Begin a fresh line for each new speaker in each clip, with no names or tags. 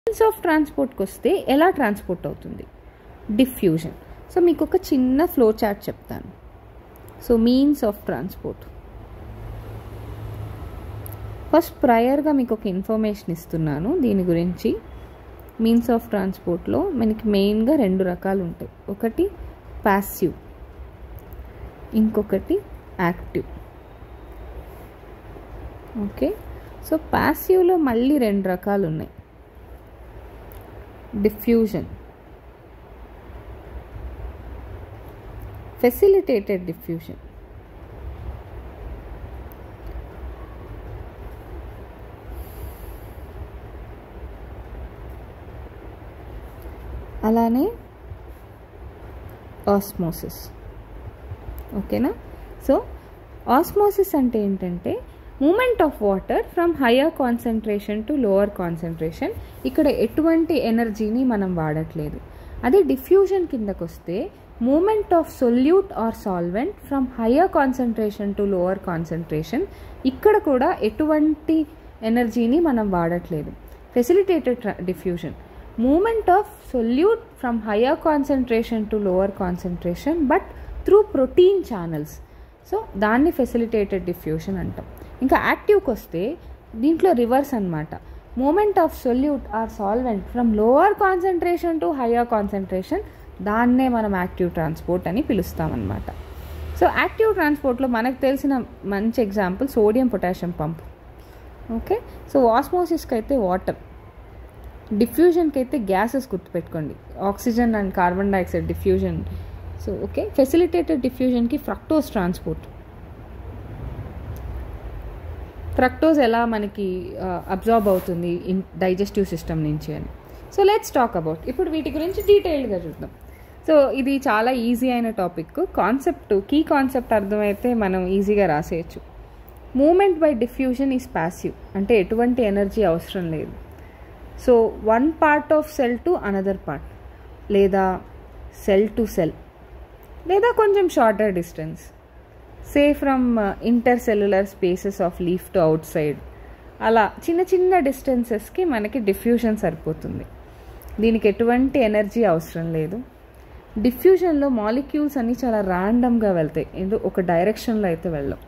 Means of ట్రాన్స్పోర్ట్కి వస్తే ఎలా transport అవుతుంది? డిఫ్యూజన్. సో మీకు ఒక చిన్న ఫ్లో చార్ట్ చెప్తాను. So means of transport, first ప్రయర్గా మీకు ఒక ఇన్ఫర్మేషన్ ఇస్తున్నాను దీని గురించి. మీన్స్ ఆఫ్ ట్రాన్స్పోర్ట్లో మనకి మెయిన్గా 2 రకాలు ఉంటాయి. ఒకటి ప్యాసివ్, ఇంకొకటి యాక్టివ్. ఓకే, సో ప్యాసివ్లో మళ్ళీ 2 రకాలు ఉన్నాయి. Diffusion, facilitated diffusion. అలానే ఆస్మోసిస్. ఓకేనా? సో ఆస్మోసిస్ అంటే ఏంటంటే movement of water from higher concentration to lower concentration. ఇక్కడ ఎటువంటి ఎనర్జీని మనం వాడట్లేదు. అదే డిఫ్యూజన్ కిందకు వస్తే movement of solute or solvent from higher concentration to lower concentration. ఇక్కడ కూడా ఎటువంటి ఎనర్జీని మనం వాడట్లేదు. Facilitated diffusion, movement of solute from higher concentration to lower concentration but through protein channels. So దాన్ని ఫెసిలిటేటెడ్ డిఫ్యూషన్ అంటాం. ఇంకా యాక్టివ్కి వస్తే దీంట్లో రివర్స్ అనమాట. Movement of solute or solvent from lower concentration to higher concentration, దాన్నే మనం యాక్టివ్ ట్రాన్స్పోర్ట్ అని పిలుస్తామన్నమాట. So active ట్రాన్స్పోర్ట్లో మనకు తెలిసిన మంచి example sodium potassium pump. Okay, so ఆస్మోసిస్కి అయితే వాటర్, డిఫ్యూజన్కి అయితే గ్యాసెస్ గుర్తుపెట్టుకోండి, oxygen and carbon dioxide diffusion. So okay, facilitated డిఫ్యూజన్కి ఫ్రక్టోజ్ ట్రాన్స్పోర్ట్. ఫ్రక్టోజ్ ఎలా మనకి అబ్జార్బ్ అవుతుంది డైజెస్టివ్ సిస్టమ్ నుంచి అని. సో లెట్స్ టాక్ అబౌట్, ఇప్పుడు వీటి గురించి డీటెయిల్డ్గా చూద్దాం. సో ఇది చాలా ఈజీ అయిన టాపిక్. కాన్సెప్ట్, కీ కాన్సెప్ట్ అర్థమైతే మనం ఈజీగా రాసేయచ్చు. Movement by diffusion is passive, అంటే ఎటువంటి ఎనర్జీ అవసరం లేదు. So one part of cell to another part, లేదా సెల్ టు సెల్, లేదా కొంచెం shorter distance, say from intercellular spaces of leaf to outside, అలా చిన్న చిన్న డిస్టెన్సెస్కి మనకి డిఫ్యూజన్ సరిపోతుంది. దీనికి ఎటువంటి ఎనర్జీ అవసరం లేదు. డిఫ్యూజన్లో మాలిక్యూల్స్ అన్నీ చాలా ర్యాండమ్గా వెళ్తాయి, ఏదో ఒక డైరెక్షన్లో అయితే వెళ్ళవు.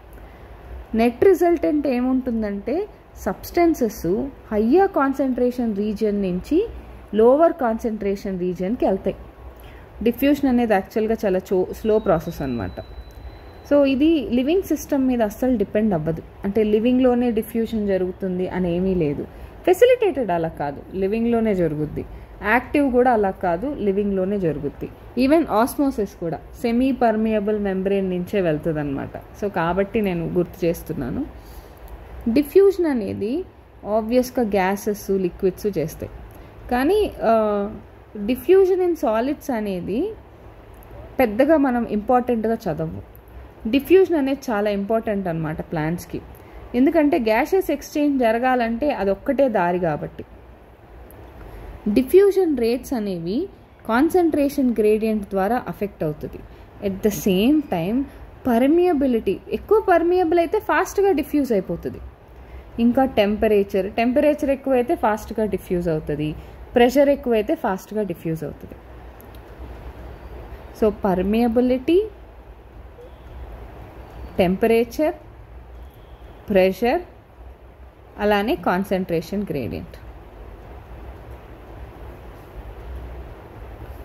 నెట్ రిజల్టెంట్ ఏముంటుందంటే సబ్స్టెన్సెస్ హయ్యర్ కాన్సన్ట్రేషన్ రీజియన్ నుంచి లోవర్ కాన్సన్ట్రేషన్ రీజియన్కి వెళ్తాయి. డిఫ్యూజన్ అనేది యాక్చువల్గా చాలా స్లో ప్రాసెస్ అనమాట. సో ఇది లివింగ్ సిస్టమ్ మీద అస్సలు డిపెండ్ అవ్వదు, అంటే లివింగ్లోనే డిఫ్యూజన్ జరుగుతుంది అని ఏమీ లేదు. ఫెసిలిటేటెడ్ అలా కాదు, లివింగ్లోనే జరుగుద్ది. యాక్టివ్ కూడా అలా కాదు, లివింగ్లోనే జరుగుద్ది. ఈవెన్ ఆస్మోసిస్ కూడా సెమీ పర్మియబుల్ మెంబ్రెయిన్ నుంచే వెళ్తుంది అనమాట. సో కాబట్టి నేను గుర్తు చేస్తున్నాను. డిఫ్యూజన్ అనేది ఆబ్వియస్గా గ్యాసెస్, లిక్విడ్స్ చేస్తాయి. కానీ డిఫ్యూజన్ ఇన్ సాలిడ్స్ అనేది పెద్దగా మనం ఇంపార్టెంట్గా చదవము. డిఫ్యూజన్ అనేది చాలా ఇంపార్టెంట్ అనమాట ప్లాంట్స్కి, ఎందుకంటే గ్యాసెస్ ఎక్స్చేంజ్ జరగాలంటే అదొక్కటే దారి కాబట్టి. డిఫ్యూజన్ రేట్స్ అనేవి కాన్సన్ట్రేషన్ గ్రేడియంట్ ద్వారా అఫెక్ట్ అవుతుంది. At the same time permeability, ఎక్కువ పర్మియబుల్ అయితే ఫాస్ట్గా డిఫ్యూజ్ అయిపోతుంది. ఇంకా టెంపరేచర్ ఎక్కువైతే ఫాస్ట్గా డిఫ్యూజ్ అవుతుంది, ప్రెషర్ ఎక్కువైతే ఫాస్ట్గా డిఫ్యూజ్ అవుతుంది. సో పర్మియబిలిటీ, టెంపరేచర్, ప్రెషర్, అలానే concentration gradient.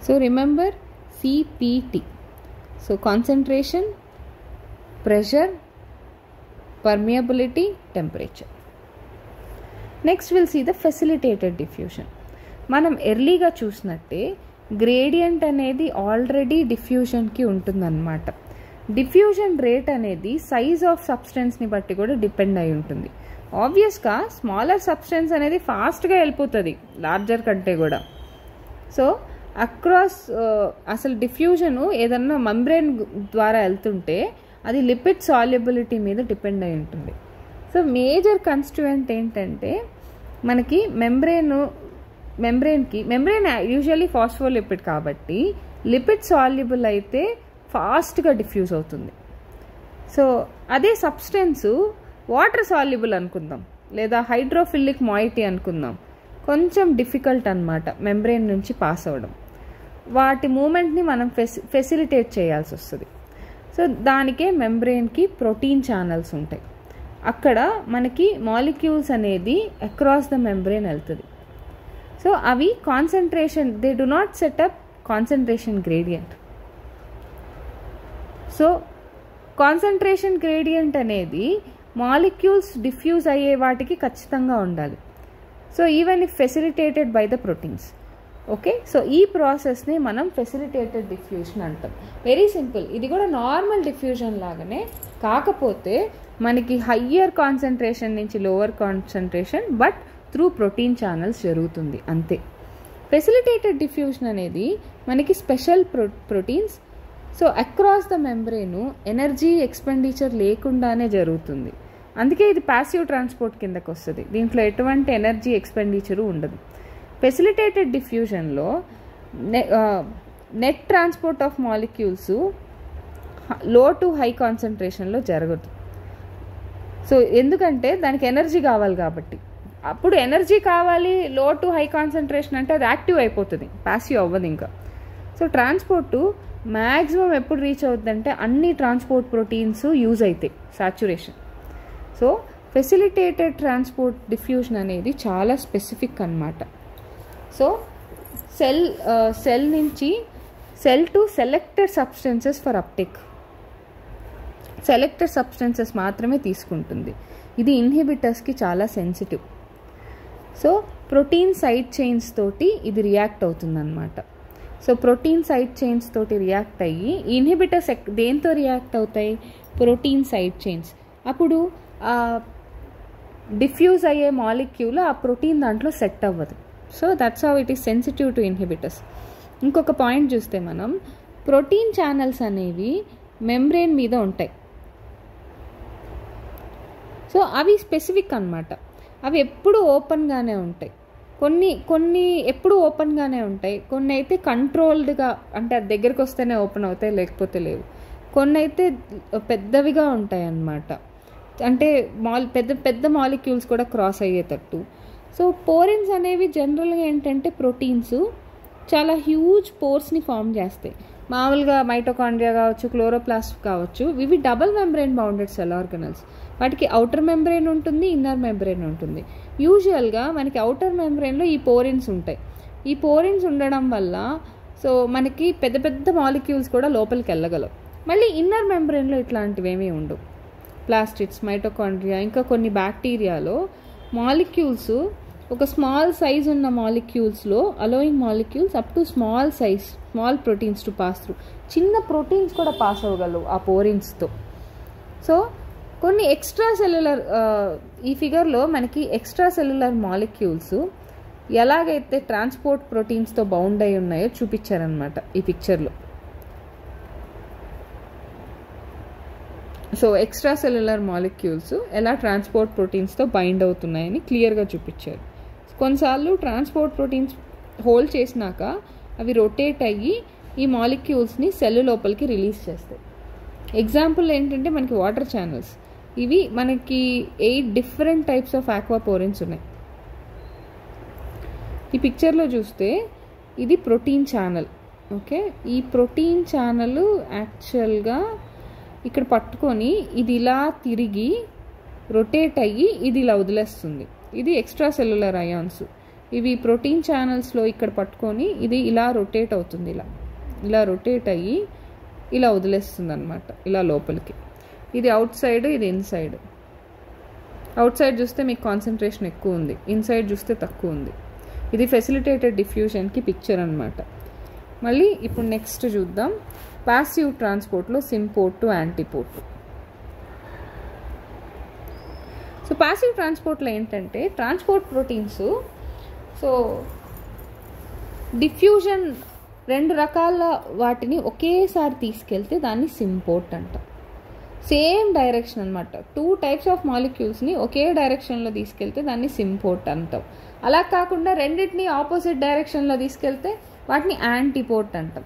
So remember CPT. So concentration, pressure, permeability, temperature. Next we'll see the facilitated diffusion. మనం ఎర్లీగా చూసినట్టే గ్రేడియంట్ అనేది ఆల్రెడీ డిఫ్యూజన్కి ఉంటుందన్నమాట. డిఫ్యూజన్ రేట్ అనేది సైజ్ ఆఫ్ సబ్స్టెన్స్ని బట్టి కూడా డిపెండ్ అయి ఉంటుంది. ఆబ్వియస్గా స్మాలర్ సబ్స్టెన్స్ అనేది ఫాస్ట్గా వెళ్ళిపోతుంది లార్జర్ కంటే కూడా. సో అక్రాస్ అసలు డిఫ్యూజను ఏదన్నా మెంబ్రెయిన్ ద్వారా వెళ్తుంటే అది లిపిడ్ సాల్యుబిలిటీ మీద డిపెండ్ అయి ఉంటుంది. సో మేజర్ కన్స్టిట్యూయెంట్ ఏంటంటే మనకి మెంబ్రెయిన్ యూజువల్లీ ఫాస్ఫోలిపిడ్ కాబట్టి లిపిడ్ సాల్యుబుల్ అయితే ఫాస్ట్గా డిఫ్యూజ్ అవుతుంది. సో అదే సబ్స్టెన్స్ వాటర్ సాల్యుబుల్ అనుకుందాం, లేదా హైడ్రోఫిలిక్ మాయిటీ అనుకుందాం, కొంచెం డిఫికల్ట్ అన్నమాట మెంబ్రెయిన్ నుంచి పాస్ అవ్వడం. వాటి మూమెంట్ని మనం ఫెసిలిటేట్ చేయాల్సి వస్తుంది. సో దానికే మెంబ్రెయిన్కి ప్రోటీన్ ఛానల్స్ ఉంటాయి. అక్కడ మనకి మాలిక్యూల్స్ అనేది అక్రాస్ ద మెంబ్రెయిన్ వెళ్తుంది. సో అవి concentration, they do not setup concentration gradient. So concentration gradient అనేది మాలిక్యూల్స్ డిఫ్యూజ్ అయ్యే వాటికి ఖచ్చితంగా ఉండాలి. So even if facilitated by the proteins. Okay, so ఈ ప్రాసెస్ని మనం ఫెసిలిటేటెడ్ డిఫ్యూజన్ అంటాం. Very simple. ఇది కూడా నార్మల్ డిఫ్యూజన్ లాగానే, కాకపోతే మనకి హయ్యర్ కాన్సన్ట్రేషన్ నుంచి lower concentration but through protein channels జరుగుతుంది అంతే. ఫెసిలిటేటెడ్ డిఫ్యూజన్ అనేది మనకి special proteins, so across the membrane energy expenditure లేకుండానే జరుగుతుంది. అందుకే ఇది ప్యాసివ్ ట్రాన్స్పోర్ట్ కిందకు వస్తుంది. దీంట్లో ఎటువంటి ఎనర్జీ ఎక్స్పెండిచరు ఉండదు. ఫెసిలిటేటెడ్ డిఫ్యూజన్లో net transport of molecules low to high కాన్సన్ట్రేషన్లో జరగదు. సో ఎందుకంటే దానికి ఎనర్జీ కావాలి కాబట్టి. అప్పుడు ఎనర్జీ కావాలి లో టు హై కాన్సన్ట్రేషన్ అంటే అది యాక్టివ్ అయిపోతుంది, ప్యాసివ్ అవ్వదు ఇంకా. సో ట్రాన్స్పోర్టు మ్యాక్సిమం ఎప్పుడు రీచ్ అవుతుందంటే అన్ని ట్రాన్స్పోర్ట్ ప్రోటీన్స్ యూజ్ అవుతాయి saturation. So facilitated transport diffusion అనేది చాలా స్పెసిఫిక్ అన్నమాట. సో సెల్ నుంచి cell to selected substances for uptake, selected substances మాత్రమే తీసుకుంటుంది. ఇది ఇన్హిబిటర్స్కి చాలా sensitive. So protein side chains తోటి ఇది రియాక్ట్ అవుతుందన్నమాట. సో ప్రోటీన్ సైడ్ చైన్స్ తోటి రియాక్ట్ అయ్యి ఇన్హిబిటర్స్ దేంతో రియాక్ట్ అవుతాయి? Protein side chains. అప్పుడు డిఫ్యూజ్ అయ్యే మాలిక్యూల్ ఆ ప్రోటీన్ దాంట్లో సెట్ అవ్వదు. So that's how it is sensitive to inhibitors. ఇంకొక పాయింట్ చూస్తే మనం ప్రోటీన్ ఛానల్స్ అనేవి మెంబ్రెయిన్ మీద ఉంటాయి. సో అవి స్పెసిఫిక్ అన్నమాట. అవి ఎప్పుడు ఓపెన్గానే ఉంటాయి. కొన్ని ఎప్పుడు ఓపెన్గానే ఉంటాయి, కొన్ని అయితే కంట్రోల్డ్గా, అంటే అది దగ్గరికి వస్తేనే ఓపెన్ అవుతాయి, లేకపోతే లేవు. కొన్ని అయితే పెద్దవిగా ఉంటాయి అన్నమాట, అంటే పెద్ద పెద్ద మాలిక్యూల్స్ కూడా క్రాస్ అయ్యేటట్టు. సో పోరిన్స్ అనేవి జనరల్గా ఏంటంటే ప్రోటీన్స్ చాలా హ్యూజ్ పోర్స్ని ఫామ్ చేస్తాయి. మామూలుగా మైటోకాండ్రియా కావచ్చు, క్లోరోప్లాస్ట్ కావచ్చు, ఇవి double membrane bounded cell organelles. వాటికి అవుటర్ మెంబ్రెయిన్ ఉంటుంది, ఇన్నర్ మెంబ్రెయిన్ ఉంటుంది. యూజువల్గా మనకి అవుటర్ మెంబ్రెయిన్లో ఈ పోరిన్స్ ఉంటాయి. ఈ పోరిన్స్ ఉండడం వల్ల సో మనకి పెద్ద పెద్ద మాలిక్యూల్స్ కూడా లోపలికి వెళ్ళగలవు. మళ్ళీ ఇన్నర్ మెంబ్రెయిన్లో ఇట్లాంటివి ఏమీ ఉండవు. ప్లాస్టిడ్స్, మైటోకాండ్రియా, ఇంకా కొన్ని బ్యాక్టీరియాలో మాలిక్యూల్స్ ఒక స్మాల్ సైజ్ ఉన్న మాలిక్యూల్స్లో allowing molecules up to small size small proteins to pass through, చిన్న ప్రోటీన్స్ కూడా పాస్ అవ్వగలవు ఆ పోరిన్స్తో. సో కొన్ని ఎక్స్ట్రా సెల్యులర్, ఈ ఫిగర్లో మనకి ఎక్స్ట్రా సెల్యులర్ మాలిక్యూల్స్ ఎలాగైతే ట్రాన్స్పోర్ట్ ప్రోటీన్స్తో బౌండ్ అయి ఉన్నాయో చూపించారనమాట ఈ పిక్చర్లో. సో ఎక్స్ట్రా సెల్యులర్ మాలిక్యూల్స్ ఎలా ట్రాన్స్పోర్ట్ ప్రోటీన్స్తో బైండ్ అవుతున్నాయని క్లియర్గా చూపించారు. కొన్నిసార్లు ట్రాన్స్పోర్ట్ ప్రోటీన్స్ హోల్డ్ చేసినాక అవి రొటేట్ అయ్యి ఈ మాలిక్యూల్స్ని సెల్ లోపలికి రిలీజ్ చేస్తాయి. ఎగ్జాంపుల్ ఏంటంటే మనకి వాటర్ ఛానల్స్. ఇవి మనకి 8 డిఫరెంట్ టైప్స్ ఆఫ్ ఆక్వాపోరిన్స్ ఉన్నాయి. ఈ పిక్చర్లో చూస్తే ఇది ప్రోటీన్ ఛానల్. ఓకే, ఈ ప్రోటీన్ ఛానల్ యాక్చువల్గా ఇక్కడ పట్టుకొని ఇది ఇలా తిరిగి రొటేట్ అయ్యి ఇది ఇలా వదిలేస్తుంది. ఇది ఎక్స్ట్రా సెల్యులర్ అయాన్స్. ఇవి ప్రోటీన్ ఛానల్స్లో ఇక్కడ పట్టుకొని ఇది ఇలా రొటేట్ అవుతుంది, ఇలా రొటేట్ అయ్యి ఇలా వదిలేస్తుంది అనమాట, ఇలా లోపలికి. ఇది అవుట్ సైడ్, ఇది ఇన్సైడ్. అవుట్ సైడ్ చూస్తే మీకు కాన్సన్ట్రేషన్ ఎక్కువ ఉంది, ఇన్సైడ్ చూస్తే తక్కువ ఉంది. ఇది ఫెసిలిటేటెడ్ డిఫ్యూజన్కి పిక్చర్ అనమాట. మళ్ళీ ఇప్పుడు నెక్స్ట్ చూద్దాం ప్యాసివ్ ట్రాన్స్పోర్ట్లో సింపోర్ట్ టు యాంటీపోర్ట్. సో ప్యాసివ్ ట్రాన్స్పోర్ట్లో ఏంటంటే ట్రాన్స్పోర్ట్ ప్రోటీన్స్ సో డిఫ్యూజన్ 2 రకాల వాటిని ఒకేసారి తీసుకెళ్తే దాన్ని సింపోర్ట్ అంటాం. సేమ్ డైరెక్షన్ అనమాట, 2 టైప్స్ ఆఫ్ మాలిక్యూల్స్ని ఒకే డైరెక్షన్లో తీసుకెళ్తే దాన్ని సింపోర్ట్ అంటాం. అలా కాకుండా రెండింటిని ఆపోజిట్ డైరెక్షన్లో తీసుకెళ్తే వాటిని యాంటీపోర్ట్ అంటాం.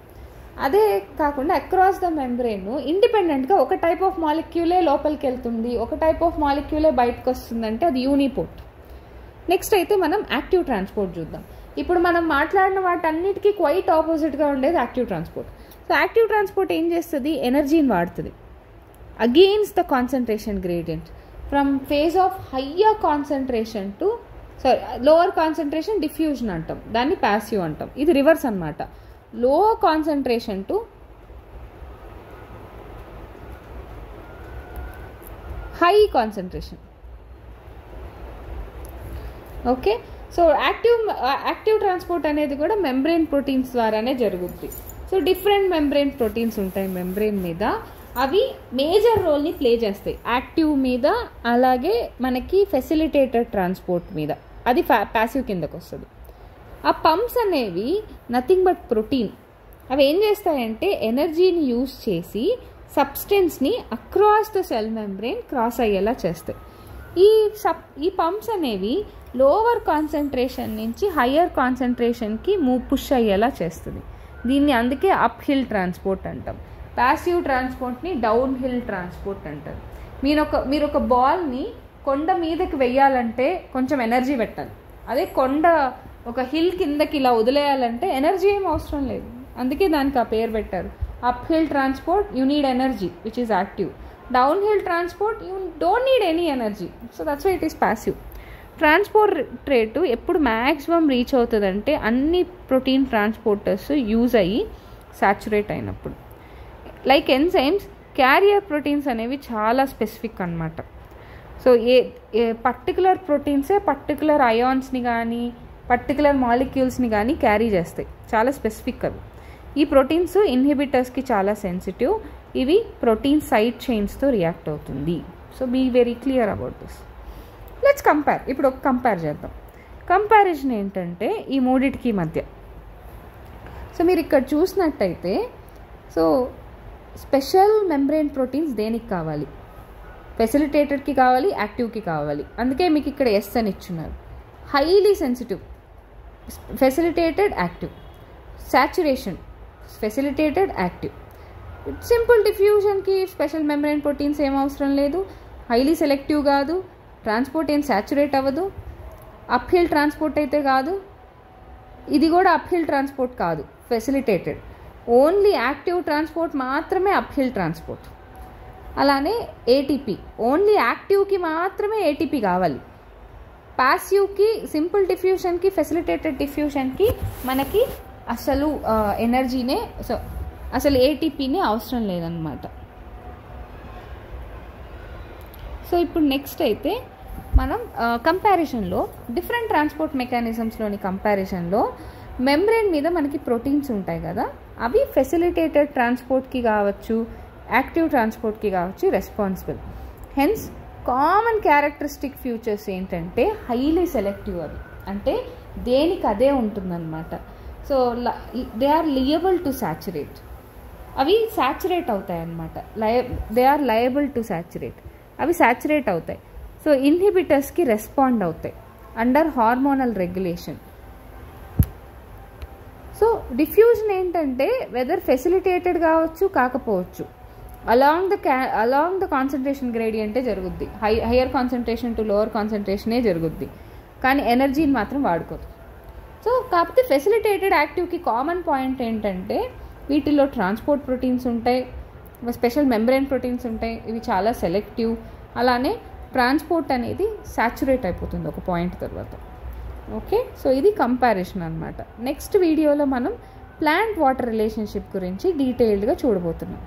అదే కాకుండా అక్రాస్ ద మెంబ్రెయిన్ ఇండిపెండెంట్గా ఒక టైప్ ఆఫ్ మాలిక్యూలే లోపలికి వెళ్తుంది, ఒక టైప్ ఆఫ్ మాలిక్యూలే బయటకు వస్తుందంటే అది యూనిపోర్ట్. నెక్స్ట్ అయితే మనం యాక్టివ్ ట్రాన్స్పోర్ట్ చూద్దాం. ఇప్పుడు మనం మాట్లాడిన వాటన్నిటికీ క్వైట్ ఆపోజిట్గా ఉండేది active transport. So active transport ఏం చేస్తుంది, ఎనర్జీని వాడుతుంది against the concentration gradient from phase of higher concentration to lower concentration diffusion అంటాం, దాన్ని ప్యాసివ్ అంటాం. ఇది రివర్స్ అనమాట. Lower concentration to high concentration. Okay, so active transport అనేది కూడా మెంబ్రెయిన్ ప్రోటీన్స్ ద్వారానే జరుగుద్ది. సో డిఫరెంట్ మెంబ్రెయిన్ ప్రోటీన్స్ ఉంటాయి మెంబ్రెయిన్ మీద, అవి మేజర్ రోల్ని ప్లే చేస్తాయి యాక్టివ్ మీద, అలాగే మనకి ఫెసిలిటేటెడ్ ట్రాన్స్పోర్ట్ మీద, అది ప్యాసివ్ కిందకు వస్తుంది. ఆ పంప్స్ అనేవి నథింగ్ బట్ ప్రోటీన్. అవి ఏం చేస్తాయంటే ఎనర్జీని యూజ్ చేసి సబ్స్టెన్స్ని across the cell membrane cross అయ్యేలా చేస్తాయి. ఈ పంప్స్ అనేవి లోవర్ కాన్సన్ట్రేషన్ నుంచి హయ్యర్ కాన్సన్ట్రేషన్కి పుష్ అయ్యేలా చేస్తుంది. దీన్ని అందుకే అప్ హిల్ ట్రాన్స్పోర్ట్ అంటాం. ప్యాసివ్ ట్రాన్స్పోర్ట్ని డౌన్ హిల్ ట్రాన్స్పోర్ట్ అంటారు. మీరు ఒక బాల్ని కొండ మీదకి వెయ్యాలంటే కొంచెం ఎనర్జీ పెట్టాలి. అదే కొండ ఒక హిల్ కిందకి ఇలా వదిలేయాలంటే ఎనర్జీ ఏం అవసరం లేదు. అందుకే దానికి ఆ పేరు పెట్టారు. Up hill transport you need energy which is active. Down hill transport you don't need any energy, so that's why it is passive. Transport rate ఎప్పుడు మ్యాక్సిమం రీచ్ అవుతుందంటే అన్ని ప్రోటీన్ ట్రాన్స్పోర్టర్స్ యూజ్ అయ్యి సాచురేట్ అయినప్పుడు. Like enzymes, carrier proteins అనేవి చాలా specific అన్నమాట. So a particular ప్రోటీన్సే particular అయాన్స్ని కానీ పర్టికులర్ మాలిక్యూల్స్ని కానీ క్యారీ చేస్తాయి, చాలా స్పెసిఫిక్ అవి. ఈ ప్రోటీన్స్ ఇన్హిబిటర్స్కి చాలా సెన్సిటివ్. ఇవి ప్రోటీన్ సైడ్ చైన్స్తో రియాక్ట్ అవుతుంది. So be very clear about this. Let's compare. ఇప్పుడు ఒక కంపేర్ చేద్దాం. కంపారిజన్ ఏంటంటే ఈ మూడిటికి మధ్య. సో మీరు ఇక్కడ చూసినట్టయితే, సో స్పెషల్ మెంబ్రెయిన్ ప్రోటీన్స్ దేనికి కావాలి, ఫెసిలిటేటెడ్కి కావాలి, యాక్టివ్కి కావాలి. అందుకే మీకు ఇక్కడ ఎస్ అని ఇచ్చున్నారు. Highly sensitive facilitated, active. Saturation facilitated, active. Simple డిఫ్యూజన్కి స్పెషల్ మెంబ్రెయిన్ ప్రోటీన్స్ ఏం అవసరం లేదు. హైలీ సెలెక్టివ్ కాదు, ట్రాన్స్పోర్ట్ ఏం సాచురేట్ అవ్వదు. అప్ హిల్ ట్రాన్స్పోర్ట్ అయితే కాదు, ఇది కూడా అప్ హిల్ ట్రాన్స్పోర్ట్ కాదు, ఫెసిలిటేటెడ్. ఓన్లీ యాక్టివ్ ట్రాన్స్పోర్ట్ మాత్రమే అప్ హిల్ ట్రాన్స్పోర్ట్. అలానే ఏటీపీ, ఓన్లీ యాక్టివ్కి మాత్రమే ఏటీపీ కావాలి. ప్యాసివ్కి, సింపుల్ డిఫ్యూషన్కి, ఫెసిలిటేటెడ్ డిఫ్యూషన్కి మనకి అసలు ఎనర్జీనే, సో అసలు ఏటీపీనే అవసరం లేదన్నమాట. సో ఇప్పుడు నెక్స్ట్ అయితే మనం కంపారిజన్లో డిఫరెంట్ ట్రాన్స్పోర్ట్ మెకానిజమ్స్లోని కంపారిజన్లో మెంబ్రెయిన్ మీద మనకి ప్రోటీన్స్ ఉంటాయి కదా, అవి ఫెసిలిటేటెడ్ ట్రాన్స్పోర్ట్కి కావచ్చు, యాక్టివ్ ట్రాన్స్పోర్ట్కి కావచ్చు responsible. Hence common characteristic features ఏంటంటే హైలీ సెలెక్టివ్. అవి అంటే దేనికి అదే ఉంటుందన్నమాట. So they are liable to saturate. అవి సాచురేట్ అవుతాయి అన్నమాట. They are liable to saturate. అవి సాచురేట్ అవుతాయి. సో ఇన్హిబిటర్స్కి రెస్పాండ్ అవుతాయి under hormonal regulation. So diffusion ఏంటంటే వెదర్ ఫెసిలిటేటెడ్ కావచ్చు కాకపోవచ్చు, అలాంగ్ ద కాన్సన్ట్రేషన్ గ్రేడియంటే జరుగుద్ది. హయ్యర్ కాన్సన్ట్రేషన్ టు లోవర్ కాన్సన్ట్రేషనే జరుగుద్ది, కానీ ఎనర్జీని మాత్రం వాడుకోదు. సో కాకపోతే ఫెసిలిటేటెడ్ యాక్టివ్కి కామన్ పాయింట్ ఏంటంటే వీటిలో ట్రాన్స్పోర్ట్ ప్రోటీన్స్ ఉంటాయి, స్పెషల్ మెంబ్రెయిన్ ప్రోటీన్స్ ఉంటాయి, ఇవి చాలా సెలెక్టివ్. అలానే ట్రాన్స్పోర్ట్ అనేది సాచురేట్ అయిపోతుంది ఒక పాయింట్ తర్వాత. ఓకే, సో ఇది కంపారిజన్ అనమాట. నెక్స్ట్ వీడియోలో మనం ప్లాంట్ వాటర్ రిలేషన్షిప్ గురించి డీటెయిల్డ్గా చూడబోతున్నాం.